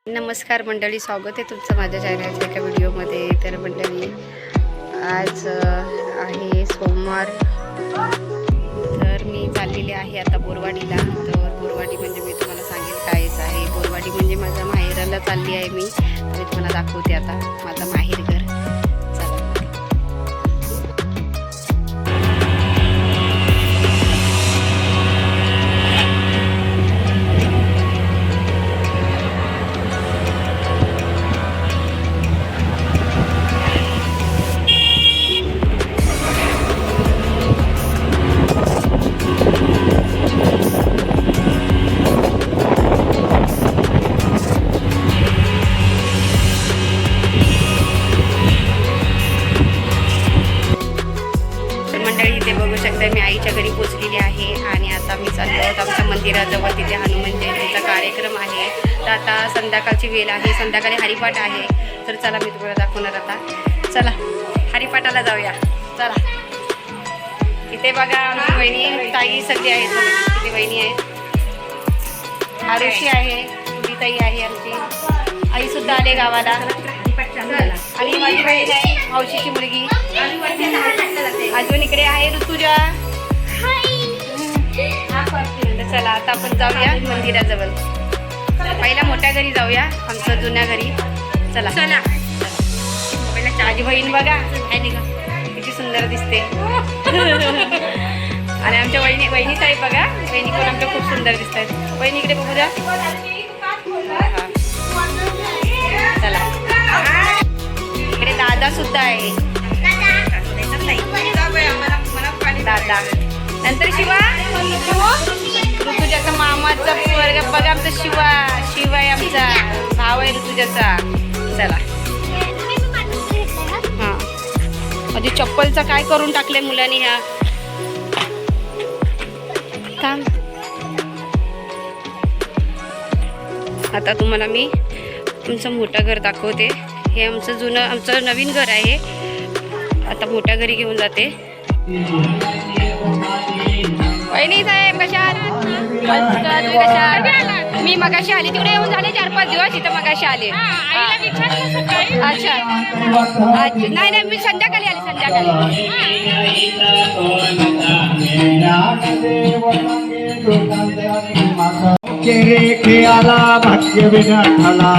नमस्कार मंडळी, स्वागत आहे तुमचं माझ्या चॅनलच्या एका व्हिडिओमध्ये. तर मंडळी, आज आहे सोमवार. तर मी चाललेली आहे आता बोरवाडीला. तर बोरवाडी म्हणजे मी तुम्हाला सांगेल कायच आहे. बोरवाडी म्हणजे माझ्या माहेराला चालली आहे मी. तर मी तुम्हाला दाखवते आता माझं माहेर घर. इथे बघू शकता मी आईच्या घरी पोचलेली आहे आणि आता मी चाललो आहोत आमच्या मंदिराजवळ. तिथे हनुमान जयंतीचा कार्यक्रम आहे. तर आता संध्याकाळची वेळ आहे, संध्याकाळी हरिपाठ आहे. तर चला मी तुम्हाला दाखवणार आता. चला हरिपाठाला जाऊया. चला, इथे बघा आमची वहिनी ताई सगळी आहेत. तिथे वहिनी आहे, आरुषी आहे, ताई आहे, आमची आईसुद्धा आले गावाला. आणि माझी बहीण आहे, मावशीची मुलगी. अजून इकडे आहे ऋतुजा. चला आता आपण जाऊया मंदिराजवळ. पहिला मोठ्या घरी जाऊया, आमच्या जुन्या घरी. चला चला. पहिला माझी बहीण बघा किती सुंदर दिसते. आणि आमच्या वहिनी साहेब बघा, वहिनी पण आमच्या खूप सुंदर दिसत आहेत. वहिनी इकडे बघू द्या. चला, इकडे दादा सुद्धा आहे. दादा नंतर शिवा, ऋतुजाचा मामाचा वर्ग बघा. आमचा शिवा आहे, आमचा भाव आहे ऋतुजाचा. चला. हां, माझी चप्पलचा काय करून टाकले मुलांनी. ह्या काम. आता तुम्हाला मी तुमचं मोठं घर दाखवते. हे आमचं नवीन घर आहे. आता मोठ्या घरी घेऊन जाते. वहिनी साहेब कशा? मी मगाशी आली, तिकडे येऊन झाले 4-5 दिवस. इथं मगाशी आले. अच्छा, नाही मी संध्याकाळी आली. खेळाला भाग्य विनाला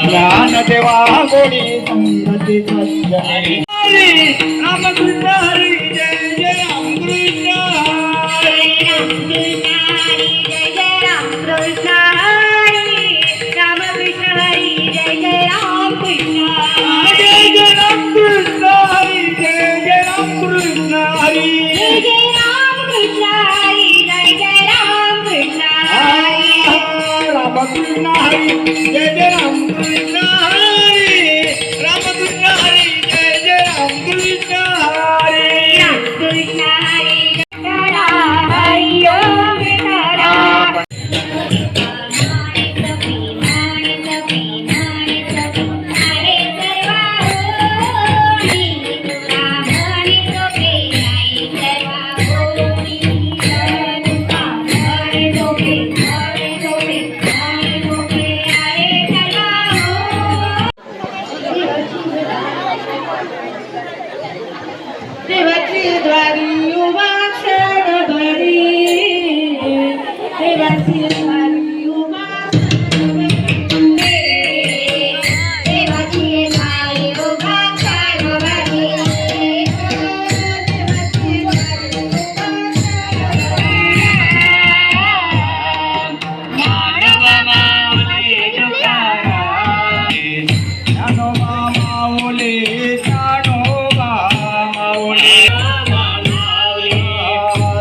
ज्ञान देवा गोडी संगती रामकृष्ण हरी जय जय रामकृष्ण हरी रामकृष्ण हरी रामकृष्ण हरी जय जय रामकृष्ण जय जय रामकृष्ण हरी जय जय रामकृष्ण हरी जय जय रामकृष्ण हरी जय जय रामकृष्ण हरी रामकृष्ण हरी जय जय रामकृष्ण हरी रामकृष्ण हरी जय जय रामकृष्ण हरी रामकृष्ण हरी हरी ओम देवाची द्वारी उभा क्षण भरी, देवाची द्वारी उभा देवाची द्वारी उभा क्षण भरी, देवाची द्वारी उभा मानवा माऊली तुकाराम, ज्ञानोबा माऊली ज्ञानोबा माऊली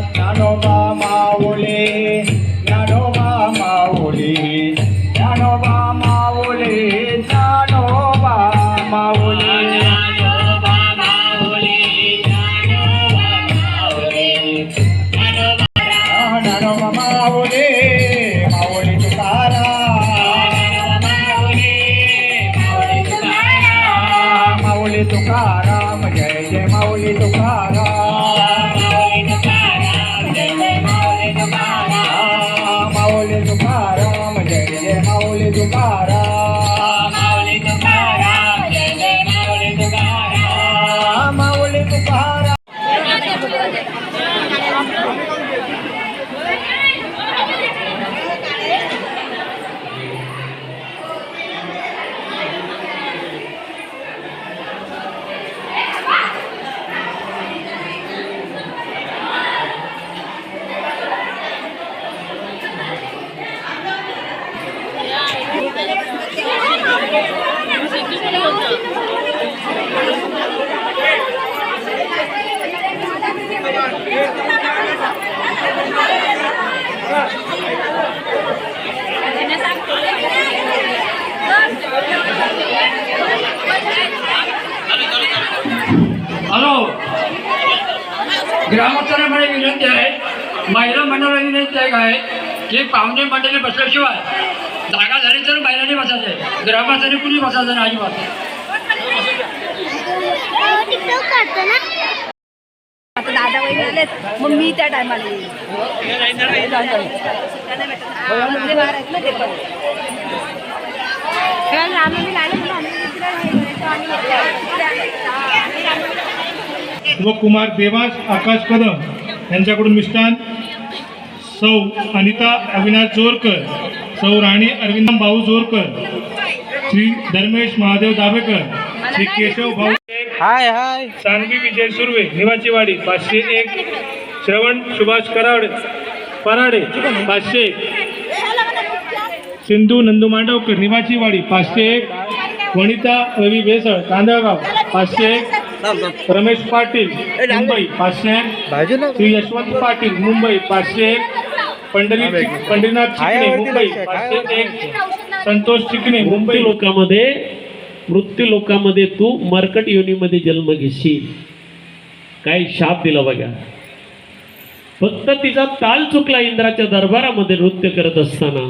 ज्ञानोबा माऊली ज्ञानोबा माऊली ज्ञानोबा माऊली ज्ञानोबा माऊली ज्ञानोबा माऊली ज्ञानोबा माऊली माऊली तुकाराम माऊली तुकाराम जय जय माऊली तुकाराम माऊली तुकाराम जय जय माऊली तुकाराम माऊली तुकाराम जय जय माऊली तुकाराम माऊली तुकाराम. हॅलो, ग्रामस्थांकडे विनंती आहे, महिला मंडळाला विनंती आहे काय की पाहुणे मंडळी बसल्याशिवाय जागा झाली तर महिलांनी बसायचं आहे, ग्रामस्थांनी कुणी बसायचं नाही अजिबात. आता दादा वगैरे आलेत, मग मी त्या टायमाला कुमार देवास आकाश कदम यांच्याकडून मिष्टान, सौ अनिता अविनाश जोरकर, सौ राणी अरविंद भाऊ जोरकर, श्री धर्मेश महादेव दाभेकर, श्री केशव भाऊ हाय हाय सानवी विजय सुर्वे निवाचीवाडी 501, श्रवण सुभाष पराडे 501, सिंधू नंदू मांडवकर निवाचीवाडी 501, वनिता रवी बेसळ तांदळगाव 501, रमेश पाटील मुंबई 501, श्री यशवंत पाटील मुंबई 501, पंढरीनाथ चिकणे मुंबई 501, संतोष चिकणे मुंबई. मृत्यू लोकामध्ये तू मरकट योनीमध्ये जन्म घेशील. काय शाप दिला बघा. फक्त तिचा ताल चुकला इंद्राच्या दरबारामध्ये नृत्य करत असताना.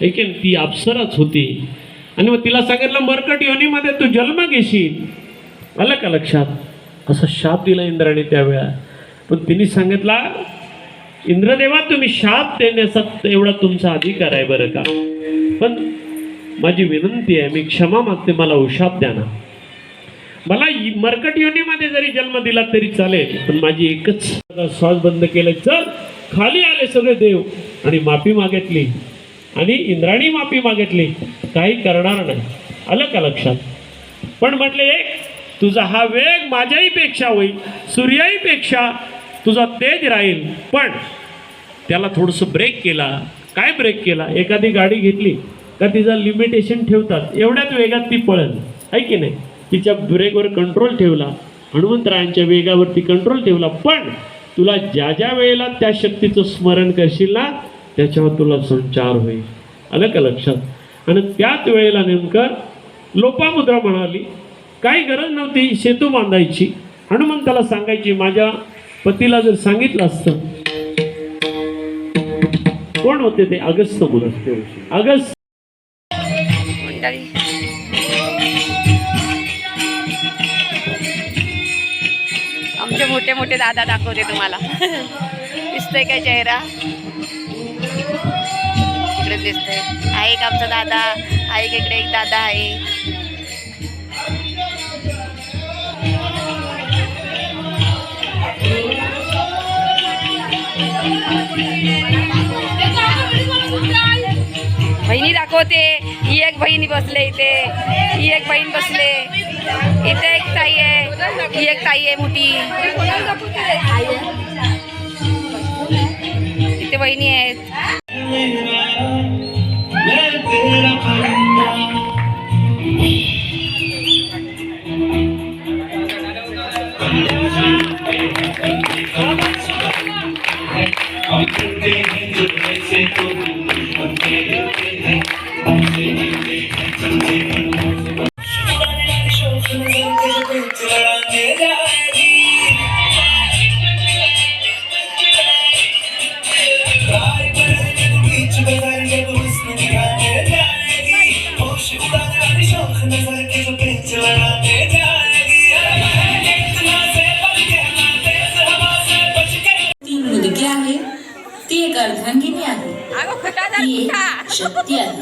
ऐकेन ती अप्सराच होती आणि मग तिला सांगितलं मरकट योनीमध्ये तू जन्म घेशील. आलं का लक्षात? असा शाप दिला इंद्राने त्यावेळा. पण तिने सांगितला इंद्रदेवा तुम्ही शाप देण्याचा एवढा तुमचा अधिकार आहे बरं का, पण माझी विनंती आहे, मी क्षमा मागते, मला उशाप द्या ना. मला मरकट योनीमध्ये जरी जन्म दिला तरी चालेल, पण माझी एकच श्वास बंद केले. चल खाली आले सगळे देव आणि माफी मागितली आणि इंद्राणी माफी मागितली, काही करणार नाही. आलं का लक्षात? पण म्हटले तुझा हा वेग माझ्याही पेक्षा होईल, सूर्याही पेक्षा तुझा तेज राहील. पण त्याला थोडंसं ब्रेक केला. काय ब्रेक केला? एखादी गाडी घेतली का तिचा लिमिटेशन ठेवतात, एवढ्याच वेगात ती पळेल, आहे की नाही? तिच्या ब्रेकवर कंट्रोल ठेवला, हनुमंतरायांच्या वेगावरती कंट्रोल ठेवला. पण तुला ज्या ज्या वेळेला त्या शक्तीचं स्मरण करशील ना, त्याच्यावर तुला संचार होईल. आलं का लक्षात? आणि त्याच वेळेला नेमकं लोपामुद्रा म्हणाली, काही गरज नव्हती सेतू बांधायची, हनुमंताला सांगायची. माझ्या पतीला जर सांगितलं असतं. कोण होते ते? अगस्त्य मुनी. अगस्त्य आमचे मोठे मोठे दादा दाखवते तुम्हाला. दिसतंय काय चेहरा? इकडे दिसतंय. आहे एक आमचा दादा, आहे इकडे एक दादा आहे. बहिणी दाखवते. ही एक बहिणी बसले इथे, ही एक बहीण बसले इथे, एक ताई आहे, ही एक ताई आहे मोठी, इथे बहिणी आहेत. ती मुलगी आहे, ती एक अर्धांगिनी आहे. ती शक्ती आहे.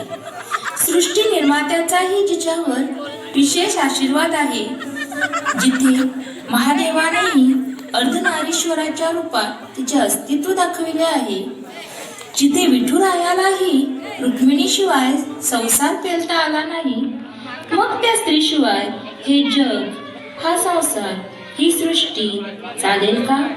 सृष्टी निर्मात्याचाही जिच्यावर विशेष आशीर्वाद आहे. जिथे महादेवानेही अर्धनारीश्वराच्या रूपात तिचे अस्तित्व दाखविले आहे. जिथे विठुरायालाही रुक्मिणीशिवाय संसार पेलता आला नाही, मग त्या स्त्रीशिवाय हे जग, हा संसार, ही सृष्टी चालेल का?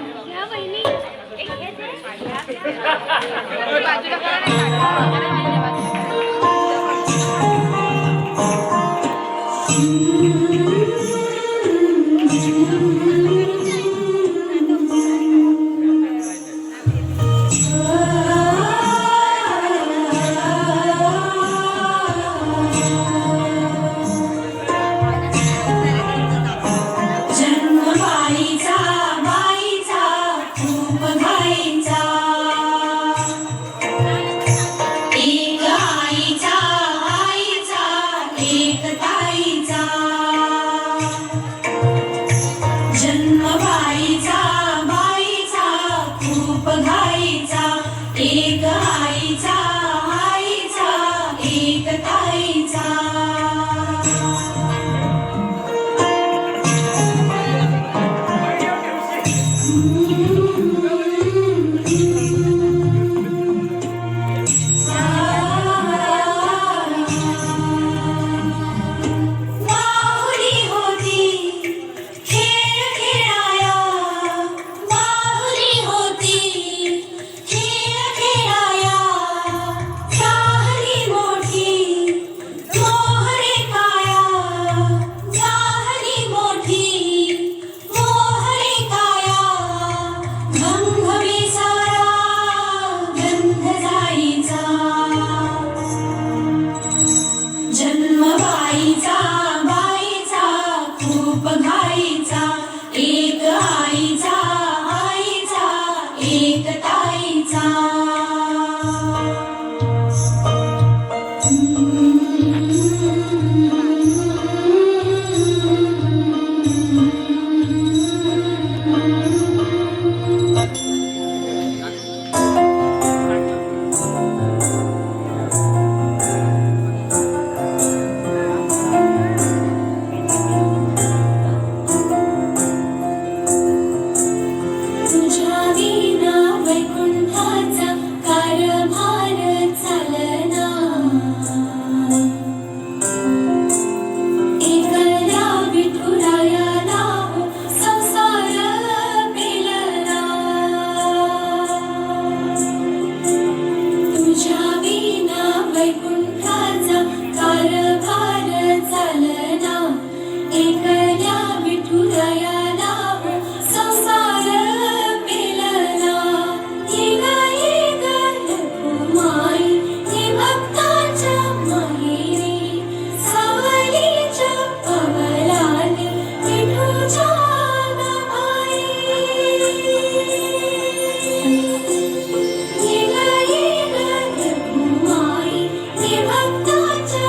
भक्ताच्या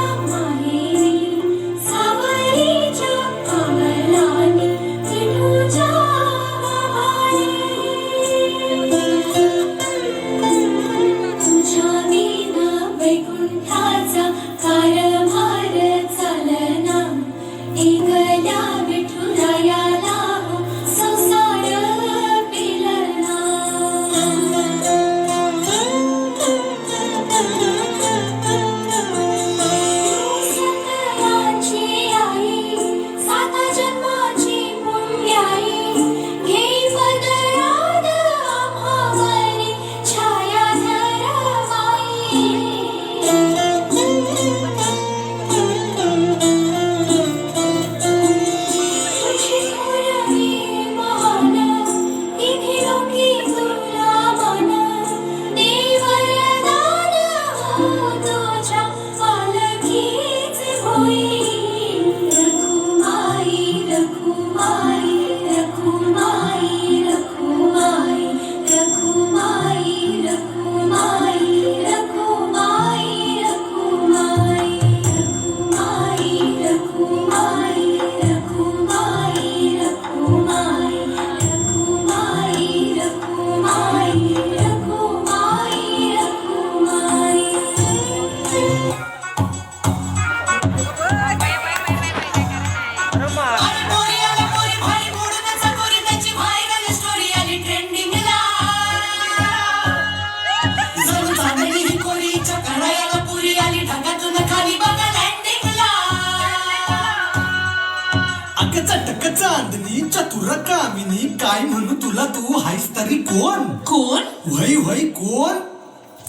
चटक चांदणी चतुर कामिनी काय म्हणू तुला तू हायस तरी कोण कोण वय वय कोण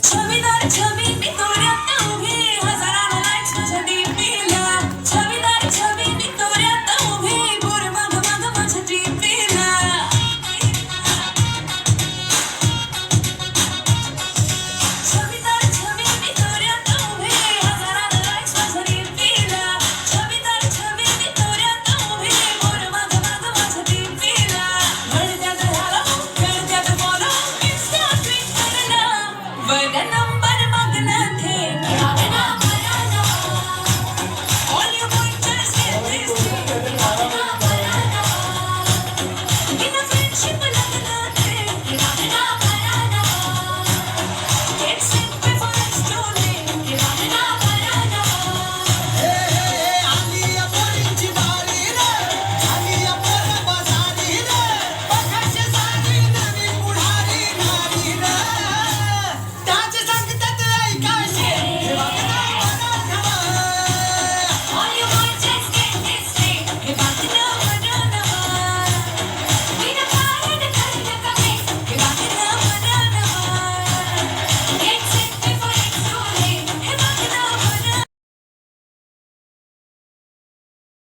छबीदार छबी